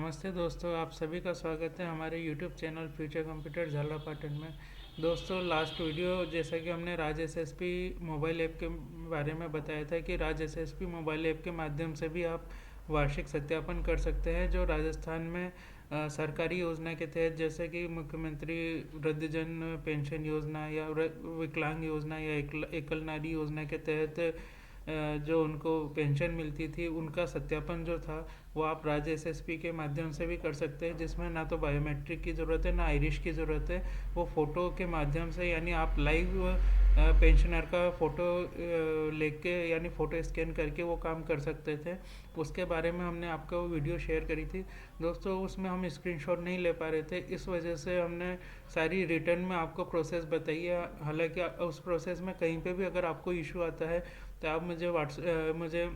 नमस्ते दोस्तों, आप सभी का स्वागत है हमारे यूट्यूब चैनल फ्यूचर कंप्यूटर झालापाटन में। दोस्तों, लास्ट वीडियो जैसा कि हमने राज एसएसपी मोबाइल ऐप के बारे में बताया था कि राज एसएसपी मोबाइल ऐप के माध्यम से भी आप वार्षिक सत्यापन कर सकते हैं, जो राजस्थान में सरकारी योजना के तहत जैसे कि मुख्यमंत्री वृद्धजन पेंशन योजना या विकलांग योजना या एकल नारी योजना के तहत जो उनको पेंशन मिलती थी, उनका सत्यापन जो था वो आप राज्य एसएसपी के माध्यम से भी कर सकते हैं, जिसमें ना तो बायोमेट्रिक की ज़रूरत है ना आइरिश की ज़रूरत है। वो फ़ोटो के माध्यम से, यानी आप लाइव पेंशनर का फ़ोटो लेके यानी फ़ोटो स्कैन करके वो काम कर सकते थे। उसके बारे में हमने आपको वीडियो शेयर करी थी दोस्तों। उसमें हम स्क्रीनशॉट नहीं ले पा रहे थे, इस वजह से हमने सारी रिटर्न में आपको प्रोसेस बताई है। हालांकि उस प्रोसेस में कहीं पे भी अगर आपको इशू आता है तो आप मुझे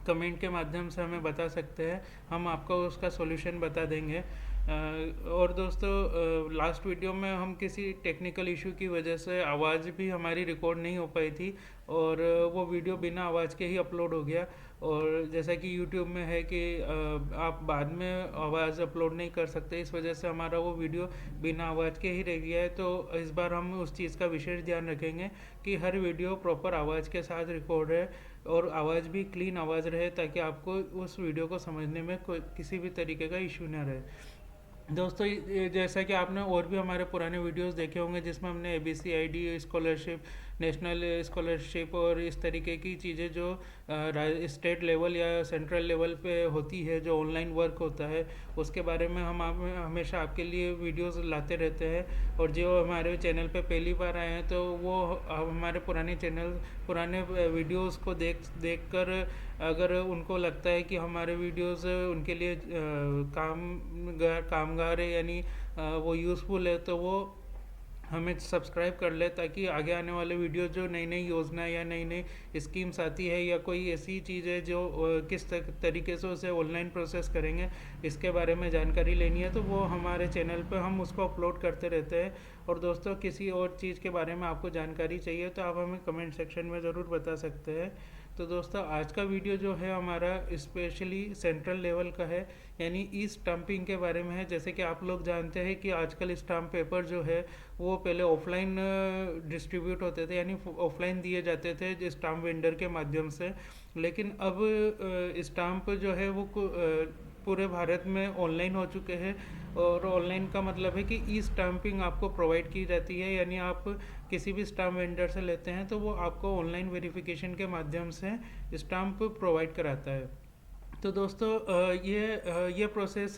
कमेंट के माध्यम से हमें बता सकते हैं, हम आपको उसका सॉल्यूशन बता देंगे। और दोस्तों, लास्ट वीडियो में हम किसी टेक्निकल इशू की वजह से आवाज़ भी हमारी रिकॉर्ड नहीं हो पाई थी और वो वीडियो बिना आवाज़ के ही अपलोड हो गया। और जैसा कि यूट्यूब में है कि आप बाद में आवाज़ अपलोड नहीं कर सकते, इस वजह से हमारा वो वीडियो बिना आवाज़ के ही रह गया है। तो इस बार हम उस चीज़ का विशेष ध्यान रखेंगे कि हर वीडियो प्रॉपर आवाज़ के साथ रिकॉर्ड है और आवाज़ भी क्लीन आवाज़ रहे, ताकि आपको उस वीडियो को समझने में कोई किसी भी तरीके का इशू ना रहे। दोस्तों, जैसा कि आपने और भी हमारे पुराने वीडियोस देखे होंगे जिसमें हमने ABC ID scholarship, national scholarship और इस तरीके की चीज़ें जो स्टेट लेवल या सेंट्रल लेवल पे होती है, जो ऑनलाइन वर्क होता है, उसके बारे में हम हमेशा आपके लिए वीडियोस लाते रहते हैं। और जो हमारे चैनल पे पहली बार आए हैं तो वो हमारे पुराने वीडियोस को देख कर अगर उनको लगता है कि हमारे वीडियोस उनके लिए कामगार है, यानी वो यूज़फुल है, तो वो हमें सब्सक्राइब कर ले, ताकि आगे आने वाले वीडियो जो नई नई योजना या नई नई स्कीम्स आती है या कोई ऐसी चीज़ है जो किस तरीके से उसे ऑनलाइन प्रोसेस करेंगे, इसके बारे में जानकारी लेनी है तो वो हमारे चैनल पर हम उसको अपलोड करते रहते हैं। और दोस्तों, किसी और चीज़ के बारे में आपको जानकारी चाहिए तो आप हमें कमेंट सेक्शन में ज़रूर बता सकते हैं। तो दोस्तों, आज का वीडियो जो है हमारा स्पेशली सेंट्रल लेवल का है, यानी ई स्टाम्पिंग के बारे में है। जैसे कि आप लोग जानते हैं कि आजकल स्टाम्प पेपर जो है वो पहले ऑफलाइन डिस्ट्रीब्यूट होते थे, यानी ऑफलाइन दिए जाते थे स्टाम्प वेंडर के माध्यम से। लेकिन अब स्टाम्प जो है वो पूरे भारत में ऑनलाइन हो चुके हैं। और ऑनलाइन का मतलब है कि ई स्टाम्पिंग आपको प्रोवाइड की जाती है, यानी आप किसी भी स्टाम्प वेंडर से लेते हैं तो वो आपको ऑनलाइन वेरिफिकेशन के माध्यम से स्टाम्प प्रोवाइड कराता है। तो दोस्तों, ये प्रोसेस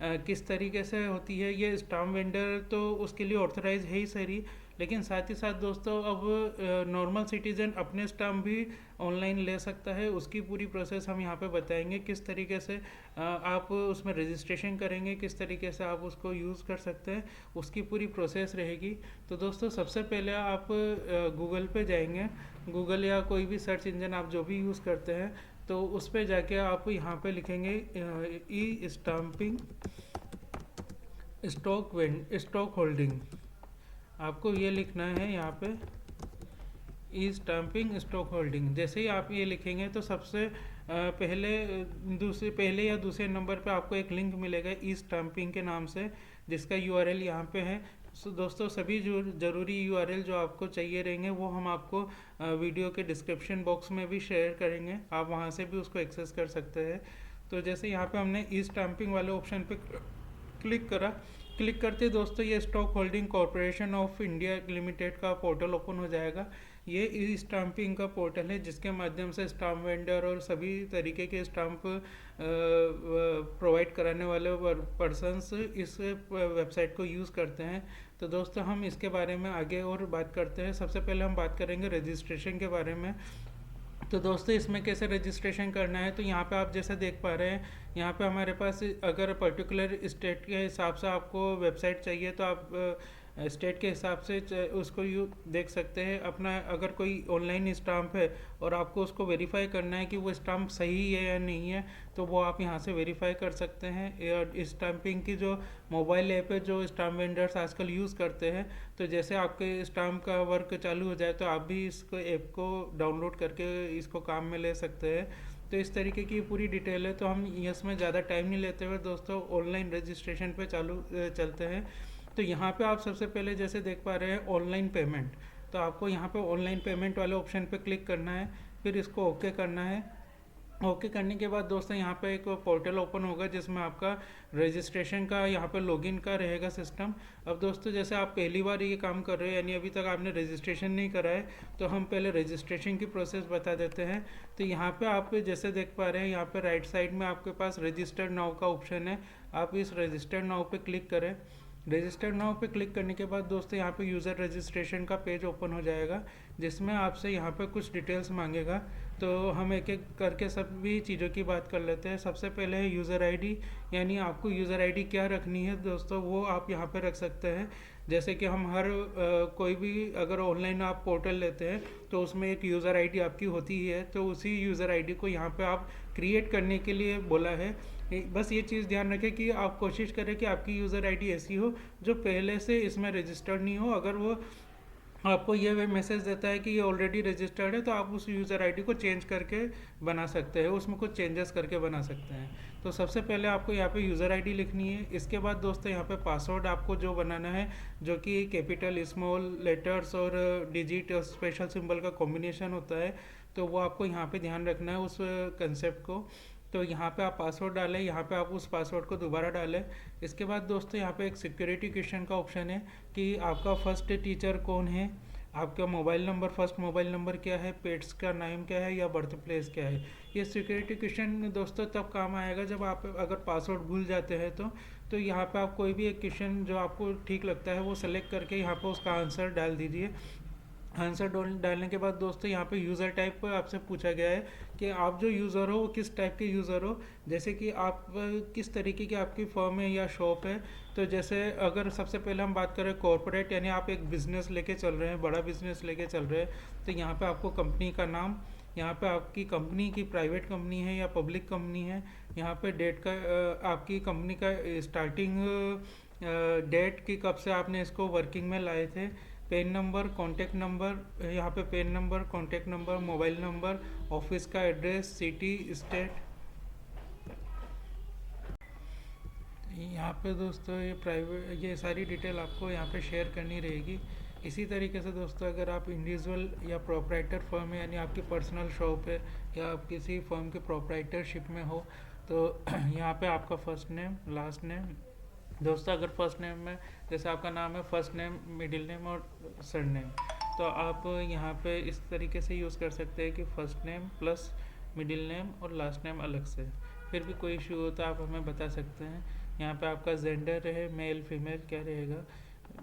किस तरीके से होती है, ये स्टाम्प वेंडर तो उसके लिए ऑथराइज है ही सही, लेकिन साथ ही साथ दोस्तों अब नॉर्मल सिटीजन अपने स्टाम्प भी ऑनलाइन ले सकता है। उसकी पूरी प्रोसेस हम यहाँ पे बताएंगे, किस तरीके से आप उसमें रजिस्ट्रेशन करेंगे, किस तरीके से आप उसको यूज़ कर सकते हैं, उसकी पूरी प्रोसेस रहेगी। तो दोस्तों, सबसे पहले आप गूगल पे जाएंगे, गूगल या कोई भी सर्च इंजन आप जो भी यूज़ करते हैं, तो उस पर जाके आप यहाँ पे लिखेंगे ई स्टाम्पिंग स्टॉक होल्डिंग। आपको ये लिखना है यहाँ पे ई स्टाम्पिंग स्टॉक होल्डिंग। जैसे ही आप ये लिखेंगे तो सबसे पहले या दूसरे नंबर पे आपको एक लिंक मिलेगा ई स्टाम्पिंग के नाम से, जिसका यूआरएल यहाँ पे है। सो दोस्तों, सभी जो ज़रूरी यूआरएल जो आपको चाहिए रहेंगे वो हम आपको वीडियो के डिस्क्रिप्शन बॉक्स में भी शेयर करेंगे, आप वहाँ से भी उसको एक्सेस कर सकते हैं। तो जैसे यहाँ पे हमने ई स्टाम्पिंग वाले ऑप्शन पे क्लिक करते दोस्तों ये stock holding corporation of India limited का पोर्टल ओपन हो जाएगा। ये ई स्टाम्पिंग का पोर्टल है जिसके माध्यम से स्टाम्प वेंडर और सभी तरीके के स्टाम्प प्रोवाइड कराने वाले पर्सन्स इस वेबसाइट को यूज़ करते हैं। तो दोस्तों, हम इसके बारे में आगे और बात करते हैं। सबसे पहले हम बात करेंगे रजिस्ट्रेशन के बारे में। तो दोस्तों, इसमें कैसे रजिस्ट्रेशन करना है, तो यहाँ पे आप जैसे देख पा रहे हैं, यहाँ पे हमारे पास अगर पर्टिकुलर स्टेट के हिसाब से आपको वेबसाइट चाहिए तो आप स्टेट के हिसाब से उसको यू देख सकते हैं। अपना अगर कोई ऑनलाइन स्टाम्प है और आपको उसको वेरीफाई करना है कि वो स्टाम्प सही है या नहीं है, तो वो आप यहाँ से वेरीफाई कर सकते हैं। स्टाम्पिंग की जो मोबाइल ऐप है जो स्टाम्प वेंडर्स आजकल यूज़ करते हैं, तो जैसे आपके स्टाम्प का वर्क चालू हो जाए तो आप भी इसको ऐप को डाउनलोड करके इसको काम में ले सकते हैं। तो इस तरीके की पूरी डिटेल है। तो हम इसमें ज़्यादा टाइम नहीं लेते हुए दोस्तों ऑनलाइन रजिस्ट्रेशन पे चलते हैं। तो यहाँ पे आप सबसे पहले जैसे देख पा रहे हैं ऑनलाइन पेमेंट, तो आपको यहाँ पे ऑनलाइन पेमेंट वाले ऑप्शन पे क्लिक करना है, फिर इसको ओके करना है। ओके करने के बाद दोस्तों यहाँ पे एक पोर्टल ओपन होगा जिसमें आपका रजिस्ट्रेशन का यहाँ पे लॉगिन का रहेगा सिस्टम। अब दोस्तों जैसे आप पहली बार ये काम कर रहे हो यानी अभी तक आपने रजिस्ट्रेशन नहीं करा है, तो हम पहले रजिस्ट्रेशन की प्रोसेस बता देते हैं। तो यहाँ पे आप जैसे देख पा रहे हैं यहाँ पे राइट साइड में आपके पास रजिस्टर्ड नाउ का ऑप्शन है, आप इस रजिस्टर्ड नाउ पे क्लिक करें। रजिस्टर्ड नाउ पे क्लिक करने के बाद दोस्तों यहाँ पे यूज़र रजिस्ट्रेशन का पेज ओपन हो जाएगा, जिसमें आपसे यहाँ पे कुछ डिटेल्स मांगेगा। तो हम एक एक करके सभी चीज़ों की बात कर लेते हैं। सबसे पहले है यूज़र आईडी, यानी आपको यूज़र आईडी क्या रखनी है दोस्तों वो आप यहाँ पे रख सकते हैं। जैसे कि हम हर कोई भी अगर ऑनलाइन आप पोर्टल लेते हैं तो उसमें एक यूज़र आईडी आपकी होती ही है, तो उसी यूज़र आईडी को यहाँ पे आप क्रिएट करने के लिए बोला है। बस ये चीज़ ध्यान रखें कि आप कोशिश करें कि आपकी यूज़र आईडी ऐसी हो जो पहले से इसमें रजिस्टर्ड नहीं हो। अगर वो आपको ये मैसेज देता है कि ये ऑलरेडी रजिस्टर्ड है तो आप उस यूज़र आईडी को चेंज करके बना सकते हैं, उसमें कुछ चेंजेस करके बना सकते हैं। तो सबसे पहले आपको यहाँ पे यूज़र आईडी लिखनी है। इसके बाद दोस्तों यहाँ पे पासवर्ड आपको जो बनाना है, जो कि कैपिटल स्मॉल लेटर्स और डिजिट और स्पेशल सिंबल का कॉम्बिनेशन होता है, तो वो आपको यहाँ पे ध्यान रखना है उस कंसेप्ट को। तो यहाँ पे आप पासवर्ड डालें, यहाँ पे आप उस पासवर्ड को दोबारा डालें। इसके बाद दोस्तों यहाँ पे एक सिक्योरिटी क्वेश्चन का ऑप्शन है कि आपका फर्स्ट टीचर कौन है, आपका mobile number, first mobile number क्या है, पेट्स का नाम क्या है या बर्थ प्लेस क्या है। ये सिक्योरिटी क्वेश्चन दोस्तों तब काम आएगा जब आप अगर पासवर्ड भूल जाते हैं तो यहाँ पे आप कोई भी एक क्वेश्चन जो आपको ठीक लगता है वो सेलेक्ट करके यहाँ पे उसका आंसर डाल दीजिए। आंसर डालने के बाद दोस्तों यहाँ पे यूज़र टाइप पर आपसे पूछा गया है कि आप जो यूज़र हो वो किस टाइप के यूज़र हो, जैसे कि आप किस तरीके की आपकी फर्म है या शॉप है। तो जैसे अगर सबसे पहले हम बात करें कॉरपोरेट, यानी आप एक बिज़नेस लेके चल रहे हैं, बड़ा बिज़नेस लेके चल रहे हैं, तो यहाँ पे आपको कंपनी का नाम, यहाँ पे आपकी कंपनी की प्राइवेट कंपनी है या पब्लिक कंपनी है, यहाँ पे डेट का आपकी कंपनी का स्टार्टिंग डेट की कब से आपने इसको वर्किंग में लाए थे, पेन नंबर, कॉन्टैक्ट नंबर, यहाँ पे pen number, contact number, mobile number, office का एड्रेस, सिटी, स्टेट। यहाँ पे दोस्तों ये सारी डिटेल आपको यहाँ पे शेयर करनी रहेगी। इसी तरीके से दोस्तों अगर आप इंडिविजुअल या प्रोप्राइटर फर्म है, यानी आपकी पर्सनल शॉप है या आप किसी फर्म के प्रोप्राइटरशिप में हो, तो यहाँ पे आपका फर्स्ट नेम, लास्ट नेम। दोस्तों अगर फर्स्ट नेम में जैसे आपका नाम है, फर्स्ट नेम, मिडिल नेम और सरनेम, तो आप यहाँ पे इस तरीके से यूज़ कर सकते हैं कि first name plus middle name और लास्ट नेम अलग से। फिर भी कोई इशू हो तो आप हमें बता सकते हैं। यहाँ पे आपका जेंडर है, मेल फीमेल क्या रहेगा,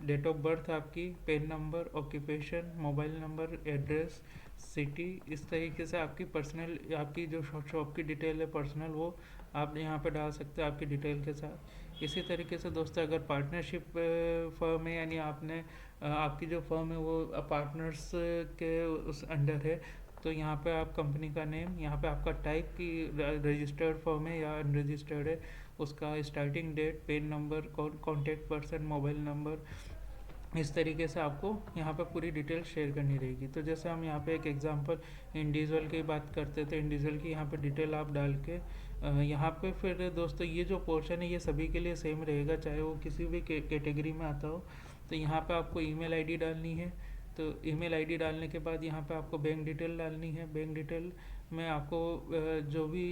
डेट ऑफ बर्थ आपकी, PAN number, occupation, mobile number, address, city. इस तरीके से आपकी पर्सनल, आपकी जो शॉप की डिटेल है पर्सनल, वो आप यहाँ पे डाल सकते हैं आपकी डिटेल के साथ। इसी तरीके से दोस्तों अगर पार्टनरशिप फर्म है, यानी आपने आपकी जो फर्म है वो पार्टनर्स के उस अंडर है, तो यहाँ पे आप कंपनी का नेम, यहाँ पे आपका टाइप की रजिस्टर्ड फर्म है या अनरजिस्टर्ड है, उसका starting date, PAN number, contact person, mobile number. इस तरीके से आपको यहाँ पे पूरी डिटेल शेयर करनी रहेगी। तो जैसे हम यहाँ पे एक एग्जांपल इंडिविजुअल की बात करते थे, इंडिविजुअल की यहाँ पे डिटेल आप डाल के यहाँ पे फिर दोस्तों ये जो पोर्शन है ये सभी के लिए सेम रहेगा, चाहे वो किसी भी कैटेगरी में आता हो। तो यहाँ पे आपको ईमेल आईडी डालनी है। तो ईमेल आईडी डालने के बाद यहाँ पे आपको बैंक डिटेल डालनी है। बैंक डिटेल में आपको जो भी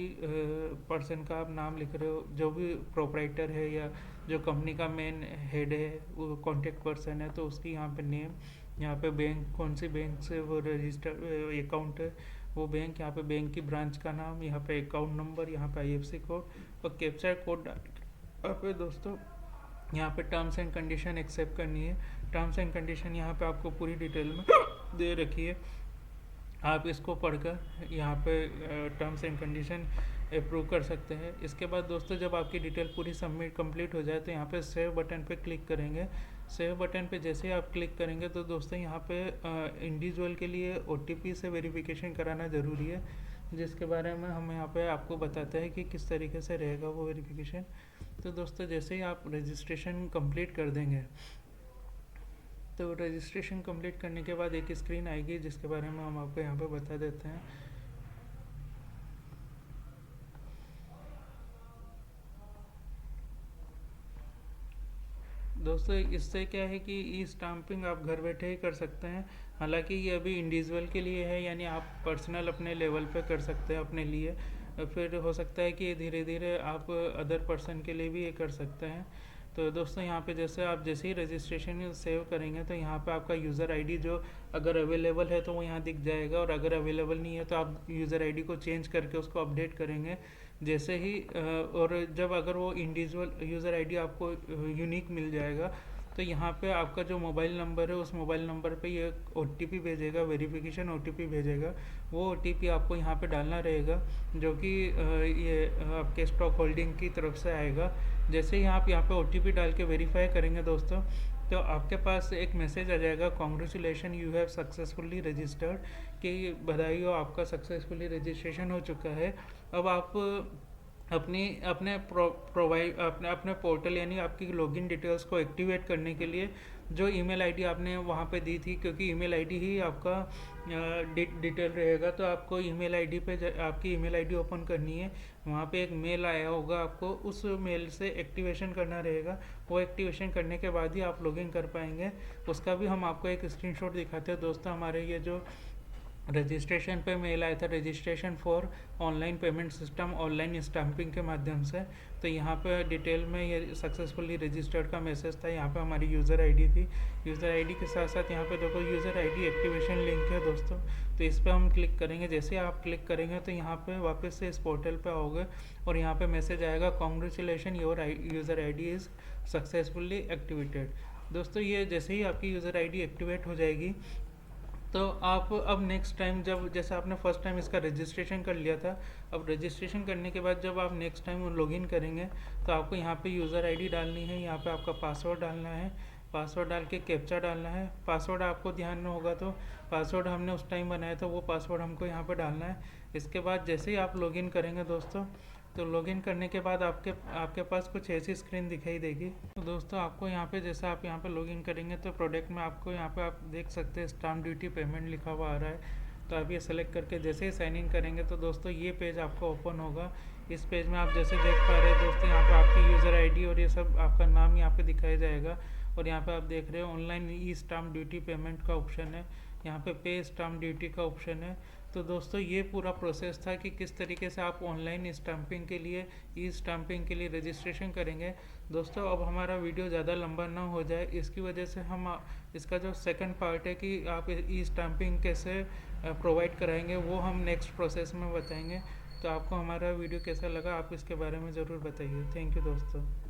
पर्सन का आप नाम लिख रहे हो, जो भी प्रोप्राइटर है या जो कंपनी का मेन हेड है, वो कॉन्टैक्ट पर्सन है, तो उसकी यहाँ पे नेम, यहाँ पे बैंक, कौन सी बैंक से वो रजिस्टर अकाउंट है वो बैंक, यहाँ पे बैंक की ब्रांच का नाम, यहाँ पे अकाउंट नंबर, यहाँ पे IFSC कोड और कैप्चा कोड डाल के यहाँ पे दोस्तों यहाँ पे टर्म्स एंड कंडीशन एक्सेप्ट करनी है। टर्म्स एंड कंडीशन यहाँ पे आपको पूरी डिटेल में दे रखी है, आप इसको पढ़कर यहाँ पे टर्म्स एंड कंडीशन अप्रूव कर सकते हैं। इसके बाद दोस्तों जब आपकी डिटेल पूरी सबमिट कंप्लीट हो जाए तो यहाँ पे सेव बटन पे क्लिक करेंगे। सेव बटन पे जैसे ही आप क्लिक करेंगे तो दोस्तों यहाँ पे इंडिविजुअल के लिए OTP से वेरिफिकेशन कराना ज़रूरी है, जिसके बारे में हम यहाँ पे आपको बताते हैं कि किस तरीके से रहेगा वो वेरिफिकेशन। तो दोस्तों जैसे ही आप रजिस्ट्रेशन कंप्लीट कर देंगे, तो रजिस्ट्रेशन कंप्लीट करने के बाद एक स्क्रीन आएगी जिसके बारे में हम आपको यहाँ पे बता देते हैं। दोस्तों इससे क्या है कि ई स्टाम्पिंग आप घर बैठे ही कर सकते हैं। हालांकि ये अभी इंडिविजुअल के लिए है, यानी आप पर्सनल अपने लेवल पे कर सकते हैं अपने लिए। फिर हो सकता है कि धीरे धीरे आप अदर पर्सन के लिए भी ये कर सकते हैं। तो दोस्तों यहाँ पे जैसे ही रजिस्ट्रेशन सेव करेंगे तो यहाँ पे आपका यूज़र आईडी जो अगर अवेलेबल है तो वो यहाँ दिख जाएगा, और अगर अवेलेबल नहीं है तो आप यूज़र आईडी को चेंज करके उसको अपडेट करेंगे। जैसे ही और जब अगर वो इंडिविजुअल यूज़र आईडी आपको यूनिक मिल जाएगा तो यहाँ पे आपका जो मोबाइल नंबर है उस मोबाइल नंबर पे ये ओटीपी भेजेगा, वेरिफिकेशन ओटीपी भेजेगा। वो ओटीपी आपको यहाँ पे डालना रहेगा, जो कि ये आपके स्टॉक होल्डिंग की तरफ से आएगा। जैसे ही आप यहाँ पे ओटीपी डाल के वेरीफाई करेंगे दोस्तों, तो आपके पास एक मैसेज आ जाएगा, congratulation you have successfully registered, कि बधाई हो, आपका सक्सेसफुली रजिस्ट्रेशन हो चुका है। अब आप अपने पोर्टल यानी आपकी लॉगिन डिटेल्स को एक्टिवेट करने के लिए जो ईमेल आईडी आपने वहाँ पे दी थी, क्योंकि ईमेल आईडी ही आपका डिटेल रहेगा, तो आपको ईमेल आईडी पे आपकी ईमेल आईडी ओपन करनी है। वहाँ पे एक मेल आया होगा, आपको उस मेल से एक्टिवेशन करना रहेगा। वो एक्टिवेशन करने के बाद ही आप लॉगिन कर पाएंगे। उसका भी हम आपको एक स्क्रीनशॉट दिखाते हैं दोस्तों। हमारे ये जो रजिस्ट्रेशन पे मेल आया था, registration for online payment system online stamping के माध्यम से, तो यहाँ पे डिटेल में ये सक्सेसफुली रजिस्टर्ड का मैसेज था। यहाँ पे हमारी यूज़र आईडी थी। यूज़र आईडी के साथ साथ यहाँ पे देखो यूज़र आईडी एक्टिवेशन लिंक है दोस्तों। तो इस पर हम क्लिक करेंगे। जैसे आप क्लिक करेंगे तो यहाँ पे वापस से इस पोर्टल पे आओगे और यहाँ पे मैसेज आएगा, congratulation your user ID is successfully activated. दोस्तों ये जैसे ही आपकी यूज़र आईडी एक्टिवेट हो जाएगी तो आप अब नेक्स्ट टाइम जैसे आपने फर्स्ट टाइम इसका रजिस्ट्रेशन कर लिया था, अब रजिस्ट्रेशन करने के बाद जब आप नेक्स्ट टाइम लॉगिन करेंगे तो आपको यहाँ पे यूज़र आईडी डालनी है, यहाँ पे आपका पासवर्ड डालना है, पासवर्ड डाल के कैप्चा डालना है। पासवर्ड आपको ध्यान में होगा तो पासवर्ड हमने उस टाइम बनाया था वो पासवर्ड हमको यहाँ पे डालना है। इसके बाद जैसे ही आप लॉगिन करेंगे दोस्तों, तो लॉगिन करने के बाद आपके पास कुछ ऐसी स्क्रीन दिखाई देगी। तो दोस्तों आपको यहाँ पे जैसे आप यहाँ पे लॉगिन करेंगे तो प्रोडक्ट में आपको यहाँ पे आप देख सकते हैं स्टाम्प ड्यूटी पेमेंट लिखा हुआ आ रहा है। तो आप ये सेलेक्ट करके जैसे ही साइन इन करेंगे तो दोस्तों ये पेज आपको ओपन होगा। इस पेज में आप जैसे देख पा रहे हैं दोस्तों, यहाँ पे आपकी यूज़र आईडी और ये सब आपका नाम यहाँ पे दिखाया जाएगा। और यहाँ पे आप देख रहे हो online e stamp duty payment का ऑप्शन है, यहाँ पे पे स्टाम्प ड्यूटी का ऑप्शन है। तो दोस्तों ये पूरा प्रोसेस था कि किस तरीके से आप ऑनलाइन स्टाम्पिंग के लिए ई स्टाम्पिंग के लिए रजिस्ट्रेशन करेंगे। दोस्तों अब हमारा वीडियो ज़्यादा लंबा ना हो जाए, इसकी वजह से हम इसका जो सेकंड पार्ट है कि आप ई स्टाम्पिंग कैसे प्रोवाइड कराएंगे वो हम नेक्स्ट प्रोसेस में बताएंगे। तो आपको हमारा वीडियो कैसा लगा आप इसके बारे में ज़रूर बताइए। थैंक यू दोस्तों।